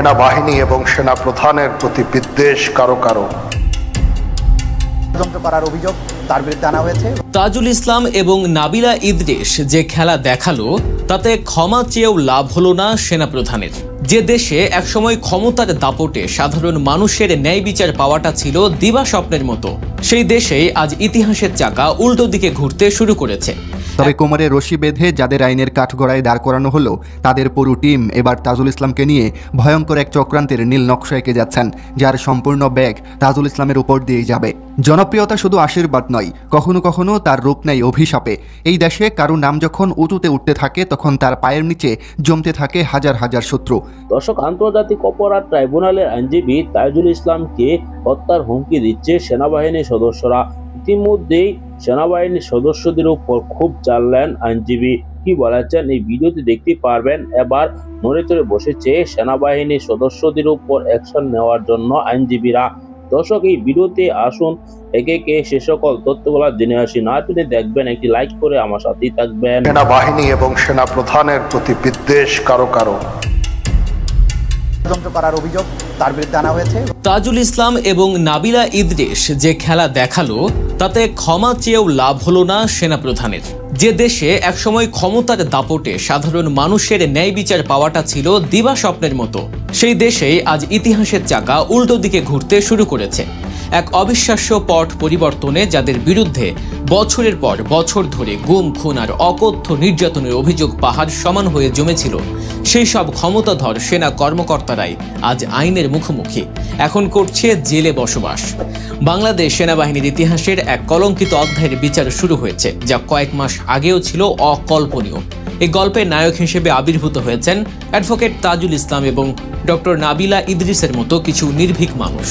সেনাবাহিনী এবং সেনা প্রধানের প্রতি বিদ্বেষ কারো কারো করার অভিযোগ তার বিরুদ্ধে আনা হয়েছে। তাজুল ইসলাম এবং নাবিলা ইদ্রিস যে খেলা দেখালো তাতে ক্ষমা চেয়েও লাভ হলো না সেনাপ্রধানের। যে দেশে একসময় ক্ষমতার দাপটে সাধারণ মানুষের ন্যায় বিচার পাওয়াটা ছিল দিবা স্বপ্নের মতো, সেই দেশেই আজ ইতিহাসের চাকা উল্টো দিকে ঘুরতে শুরু করেছে। তবে কোমরে রশি বেঁধে যাদের আইনের কাঠগড়ায় দাঁড় করানো হলো তাদের পুরো টিম এবার তাজুল ইসলামকে নিয়ে ভয়ঙ্কর এক চক্রান্তের নীল নকশা এঁকে যাচ্ছেন, যার সম্পূর্ণ ব্যাগ তাজুল ইসলামের উপর দিয়ে যাবে। জনপ্রিয়তা শুধু আশীর্বাদ নয়, কখনো কখনো তার রূপ নেয় অভিশাপে। এই দেশে কারো নাম যখন উঁচুতে উঠতে থাকে তখন তার পায়ের নিচে জমতে থাকে হাজার হাজার শত্রু। দর্শক, আন্তর্জাতিক অপরাধ ট্রাইব্যুনালের আইনজীবী তাজুল ইসলামকে হত্যার হুমকি দিচ্ছে সেনাবাহিনীর সদস্যরা। ইতিমধ্যেই সেনাবাহিনীর সদস্যদের উপর খুব চাললেন আইনজীবী। কি বলেছেন এই ভিডিওতে দেখতে পারবেন। এবার নড়ে চড়ে বসেছে সেনাবাহিনীর সদস্যদের উপর অ্যাকশন নেওয়ার জন্য আইনজীবীরা। দর্শক, এই ভিডিওতে আসুন একে একে সে সকল তথ্যগুলো জেনে আসি। না পেলে দেখবেন, একটি লাইক করে আমার সাথেই থাকবেন। সেনাবাহিনী এবং সেনা প্রধানের প্রতি বিদ্বেষ কারো কারো করার অভিযোগ তার বিরুদ্ধে আনা হয়েছে। তাজুল ইসলাম এবং নাবিলা ইদ্রিস যে খেলা দেখালো তাতে ক্ষমা চেয়েও লাভ হলো না সেনাপ্রধানের। যে দেশে একসময় ক্ষমতার দাপটে সাধারণ মানুষের ন্যায় বিচার পাওয়াটা ছিল দিবা স্বপ্নের মতো, সেই দেশেই আজ ইতিহাসের চাকা উল্টো দিকে ঘুরতে শুরু করেছে। এক অবিশ্বাস্য পট পরিবর্তনে যাদের বিরুদ্ধে বছরের পর বছর ধরে গুম, খুন আর অকথ্য নির্যাতনের অভিযোগ পাহাড় সমান হয়ে জমেছিল, সেই সব ক্ষমতাধর সেনা কর্মকর্তারাই আজ আইনের মুখোমুখি, এখন করছে জেলে বসবাস। বাংলাদেশ সেনাবাহিনীর ইতিহাসের এক কলঙ্কিত অধ্যায়ের বিচার শুরু হয়েছে, যা কয়েক মাস আগেও ছিল অকল্পনীয়। এই গল্পের নায়ক হিসেবে আবির্ভূত হয়েছেন অ্যাডভোকেট তাজুল ইসলাম এবং ডক্টর নাবিলা ইদ্রিসের মতো কিছু নির্ভীক মানুষ।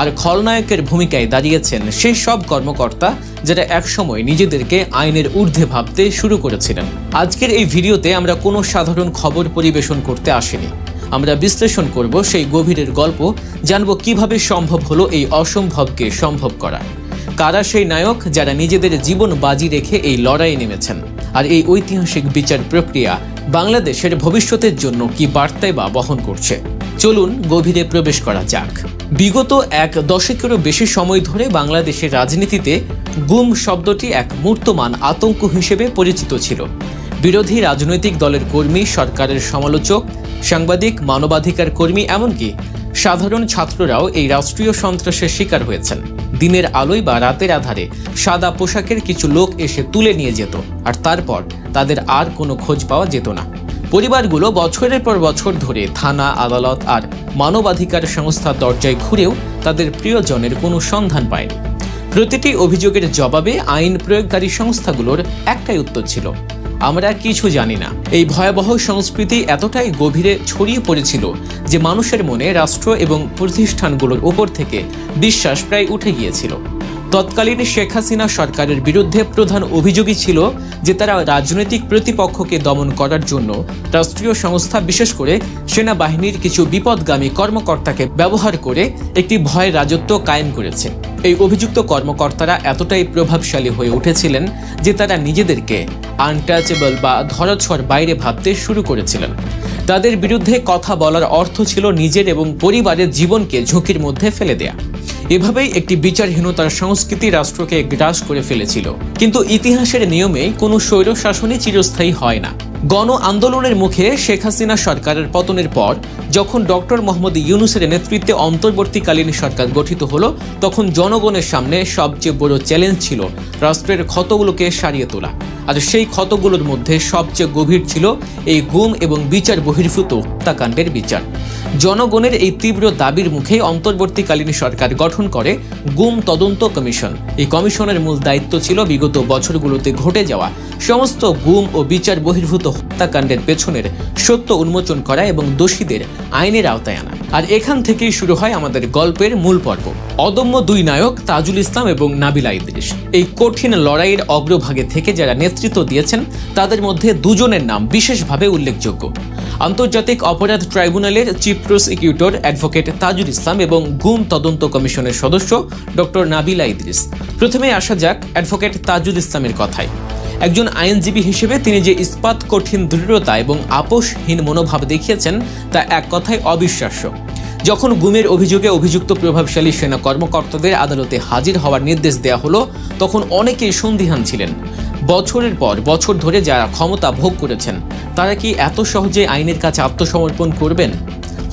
আর খলনায়কের ভূমিকায় দাঁড়িয়েছেন সেই সব কর্মকর্তা যারা একসময় নিজেদেরকে আইনের ঊর্ধ্বে ভাবতে শুরু করেছিলেন। আজকের এই ভিডিওতে আমরা কোনো সাধারণ খবর পরিবেশন করতে আসিনি। আমরা বিশ্লেষণ করব সেই গভীরের গল্প, জানব কিভাবে সম্ভব হলো এই অসম্ভবকে সম্ভব করা। কারা সেই নায়ক যারা নিজেদের জীবন বাজি রেখে এই লড়াইয়ে নেমেছেন, আর এই ঐতিহাসিক বিচার প্রক্রিয়া বাংলাদেশের ভবিষ্যতের জন্য কি বার্তাই বা বহন করছে। চলুন গভীরে প্রবেশ করা যাক। বিগত এক দশকেরও বেশি সময় ধরে বাংলাদেশের রাজনীতিতে গুম শব্দটি এক মূর্তমান আতঙ্ক হিসেবে পরিচিত ছিল। বিরোধী রাজনৈতিক দলের কর্মী, সরকারের সমালোচক, সাংবাদিক, মানবাধিকার কর্মী, এমনকি সাধারণ ছাত্ররাও এই রাষ্ট্রীয় সন্ত্রাসের শিকার হয়েছেন। দিনের আলোয় বা রাতের আধারে সাদা পোশাকের কিছু লোক এসে তুলে নিয়ে যেত, আর তারপর তাদের আর কোনো খোঁজ পাওয়া যেত না। পরিবারগুলো বছরের পর বছর ধরে থানা, আদালত আর মানবাধিকার সংস্থার দরজায় ঘুরেও তাদের প্রিয়জনের কোনো সন্ধান পায়নি। প্রতিটি অভিযোগের জবাবে আইন প্রয়োগকারী সংস্থাগুলোর একটাই উত্তর ছিল, আমরা কিছু জানি না। এই ভয়াবহ সংস্কৃতি এতটাই গভীরে ছড়িয়ে পড়েছিল যে মানুষের মনে রাষ্ট্র এবং প্রতিষ্ঠানগুলোর উপর থেকে বিশ্বাস প্রায় উঠে গিয়েছিল। তৎকালীন শেখ হাসিনা সরকারের বিরুদ্ধে প্রধান অভিযোগই ছিল যে তারা রাজনৈতিক প্রতিপক্ষকে দমন করার জন্য রাষ্ট্রীয় সংস্থা, বিশেষ করে সেনাবাহিনীর কিছু বিপদগামী কর্মকর্তাকে ব্যবহার করে একটি ভয়ের রাজত্ব কায়েম করেছে। এই অভিযুক্ত কর্মকর্তারা এতটাই প্রভাবশালী হয়ে উঠেছিলেন যে তারা নিজেদেরকে আনটাচেবল বা ধরাছোঁয়ার বাইরে ভাবতে শুরু করেছিলেন। তাদের বিরুদ্ধে কথা বলার অর্থ ছিল নিজের এবং পরিবারের জীবনকে ঝুঁকির মধ্যে ফেলে দেয়া। এভাবেই একটি বিচারহীনতার সংস্কৃতি রাষ্ট্রকে গ্রাস করে ফেলেছিল। কিন্তু ইতিহাসের নিয়মে কোনো স্বৈর শাসনই চিরস্থায়ী হয় না। গণ আন্দোলনের মুখে শেখ হাসিনা সরকারের পতনের পর যখন ডক্টর মোহাম্মদ ইউনূসের নেতৃত্বে অন্তর্বর্তীকালীন সরকার গঠিত হলো, তখন জনগণের সামনে সবচেয়ে বড় চ্যালেঞ্জ ছিল রাষ্ট্রের ক্ষতগুলোকে সারিয়ে তোলা। আর সেই ক্ষতগুলোর মধ্যে সবচেয়ে গভীর ছিল এই গুম এবং বিচার বহির্ভূত হত্যাকাণ্ডের বিচার। জনগণের এই তীব্র দাবির মুখে অন্তর্বর্তীকালীন সরকার গঠন করে গুম তদন্ত কমিশন। এই কমিশনের মূল দায়িত্ব ছিল বিগত বছরগুলোতে ঘটে যাওয়া সমস্ত গুম ও বিচার বহির্ভূত হত্যাকাণ্ডের পেছনের সত্য উন্মোচন করা এবং দোষীদের আইনের আওতায় আনা। আর এখান থেকেই শুরু হয় আমাদের গল্পের মূল পর্ব। অদম্য দুই নায়ক তাজুল ইসলাম এবং নাবিলা ইদ্রিস। এই কঠিন লড়াইয়ের অগ্রভাগে থেকে যারা নেতৃত্ব দিয়েছেন তাদের মধ্যে দুজনের নাম বিশেষভাবে উল্লেখযোগ্য। আন্তর্জাতিক অপরাধ ট্রাইব্যুনালের chief prosecutor advocate Tajul Islam এবং গুম তদন্ত কমিশনের সদস্য ডক্টর নাবিলা ইদ্রিস। প্রথমে আসা যাক অ্যাডভোকেট তাজুল ইসলামের কথায়। একজন আইনজীবী হিসেবে তিনি যে ইস্পাত কঠিন দৃঢ়তা এবং আপোষহীন মনোভাব দেখিয়েছেন তা এক কথায় অবিশ্বাস্য। যখন গুমের অভিযোগে অভিযুক্ত প্রভাবশালী সেনা কর্মকর্তাদের আদালতে হাজির হওয়ার নির্দেশ দেওয়া হলো, তখন অনেকেই সন্দিহান ছিলেন। বছরের পর বছর ধরে যারা ক্ষমতা ভোগ করেছেন তারা কি এত সহজে আইনের কাছে আত্মসমর্পণ করবেন?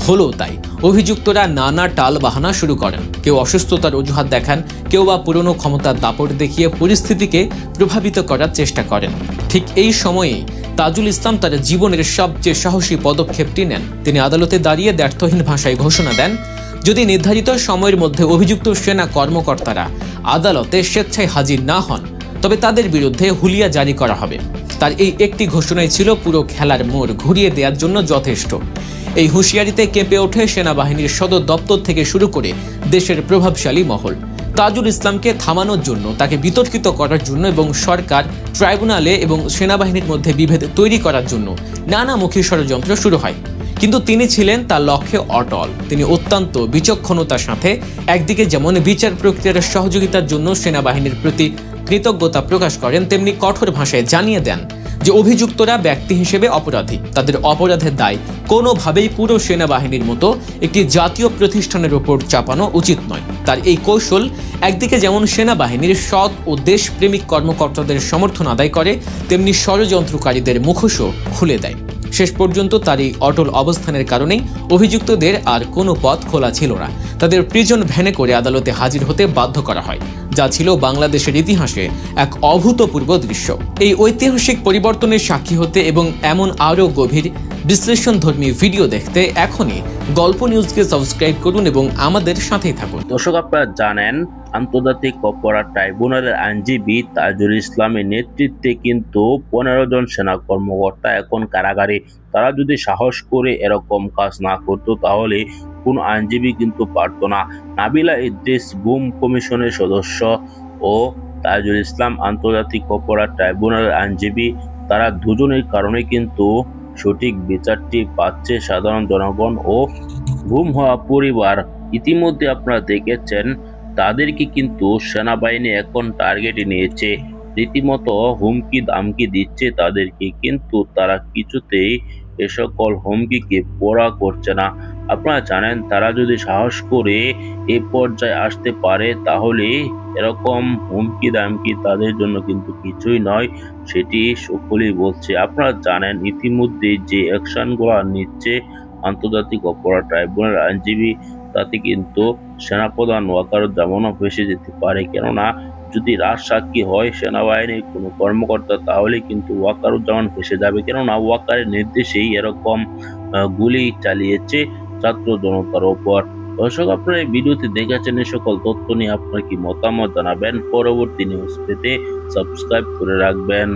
হলো তাই। অভিযুক্তরা নানা টাল বাহানা শুরু করেন। কেউ অসুস্থতার অজুহাত দেখান, কেউ বা পুরনো ক্ষমতার দাপট দেখিয়ে পরিস্থিতিকে প্রভাবিত করার চেষ্টা করেন। ঠিক এই সময়েই তাজুল ইসলাম তার জীবনের সবচেয়ে সাহসী পদক্ষেপটি নেন। তিনি আদালতে দাঁড়িয়ে দ্ব্যর্থহীন ভাষায় ঘোষণা দেন, যদি নির্ধারিত সময়ের মধ্যে অভিযুক্ত সেনা কর্মকর্তারা আদালতে স্বেচ্ছায় হাজির না হন তবে তাদের বিরুদ্ধে হুলিয়া জারি করা হবে। তার এই একটি ঘোষণাই ছিল পুরো খেলার মোড় ঘুরিয়ে দেওয়ার জন্য যথেষ্ট। এই হুঁশিয়ারিতে কেঁপে ওঠে সেনাবাহিনীর সদর দপ্তর থেকে শুরু করে দেশের প্রভাবশালী মহল। তাজুল ইসলামকে থামানোর জন্য, তাকে বিতর্কিত করার জন্য এবং সরকার, ট্রাইব্যুনালে এবং সেনাবাহিনীর মধ্যে বিভেদ তৈরি করার জন্য নানামুখী ষড়যন্ত্র শুরু হয়। কিন্তু তিনি ছিলেন তার লক্ষ্যে অটল। তিনি অত্যন্ত বিচক্ষণতার সাথে একদিকে যেমন বিচার প্রক্রিয়ার সহযোগিতার জন্য সেনাবাহিনীর প্রতি কৃতজ্ঞতা প্রকাশ করেন, তেমনি কঠোর ভাষায় জানিয়ে দেন যে অভিযুক্তরা ব্যক্তি হিসেবে অপরাধী। তাদের অপরাধের দায় কোনোভাবেই পুরো সেনাবাহিনীর মতো একটি জাতীয় প্রতিষ্ঠানের উপর চাপানো উচিত নয়। তার এই কৌশল একদিকে যেমন সেনাবাহিনীর সৎ ও দেশপ্রেমিক কর্মকর্তাদের সমর্থন আদায় করে, তেমনি ষড়যন্ত্রকারীদের মুখোশও খুলে দেয়। শেষ পর্যন্ত তার এই অটল অবস্থানের কারণেই অভিযুক্তদের আর কোনো পথ খোলা ছিল না। তাদের প্রিজন ভ্যানে করে আদালতে হাজির হতে বাধ্য করা হয়, যা ছিল বাংলাদেশের ইতিহাসে এক অভূতপূর্ব দৃশ্য। এই ঐতিহাসিক পরিবর্তনের সাক্ষী হতে এবং এমন আরও গভীর বিশ্লেষণধর্মী ভিডিও দেখতে এখনই গল্প নিউজকে সাবস্ক্রাইব করুন এবং আমাদের সাথেই থাকুন। দর্শক, আপনারা জানেন আন্তর্জাতিক অপরাধ ট্রাইব্যুনালের আইনজীবী তাজুল ইসলামের নেতৃত্বে কিন্তু 15 জন সেনা কর্মকর্তা এখন কারাগারে। তারা যদি সাহস করে এরকম কাজ না করতো তাহলে কোন আইনজীবী কিন্তু পারত না। নাবিলা ইদ্রিস গুম কমিশনের সদস্য ও তাজুল ইসলাম আন্তর্জাতিক অপরাধ ট্রাইব্যুনালের আইনজীবী, তারা দুজনের কারণে কিন্তু সঠিক বিচারটি পাচ্ছে সাধারণ জনগণ ও গুম হওয়া পরিবার। ইতিমধ্যে আপনারা দেখেছেন তাদেরকে কিন্তু সেনাবাহিনী এখন টার্গেটে নিয়েছে, রীতিমতো হুমকি দামকি দিচ্ছে তাদেরকে, কিন্তু তারা কিছুতেই এ সকল হুমকিকে পরোয়া করছে না। আপনারা জানেন তারা যদি সাহস করে এ পর্যায়ে আসতে পারে তাহলে এরকম হুমকি দামকি তাদের জন্য কিন্তু কিছুই নয়, সেটি সকলেই বলছে। আপনারা জানেন ইতিমধ্যে যে অ্যাকশনগুলো নিচ্ছে আন্তর্জাতিক অপরাধ ট্রাইব্যুনালের আইনজীবী, তাতে কিন্তু সেনাপ্রধান ওয়াকারুজ্জামানও ফেঁসে যেতে পারে। কেননা যদি রাজসাক্ষী হয় সেনাবাহিনীর কোনো কর্মকর্তা তাহলে কিন্তু ওয়াকারুজ্জামান ফেঁসে যাবে। কেননা ওয়াকারের নির্দেশেই এরকম গুলি চালিয়েছে ছাত্র জনতার ওপর। দর্শক, আপনারা এই ভিডিওতে দেখেছেন, এই সকল তথ্য নিয়ে আপনার কি মতামত জানাবেন। পরবর্তী নিউজ পেতে সাবস্ক্রাইব করে রাখবেন।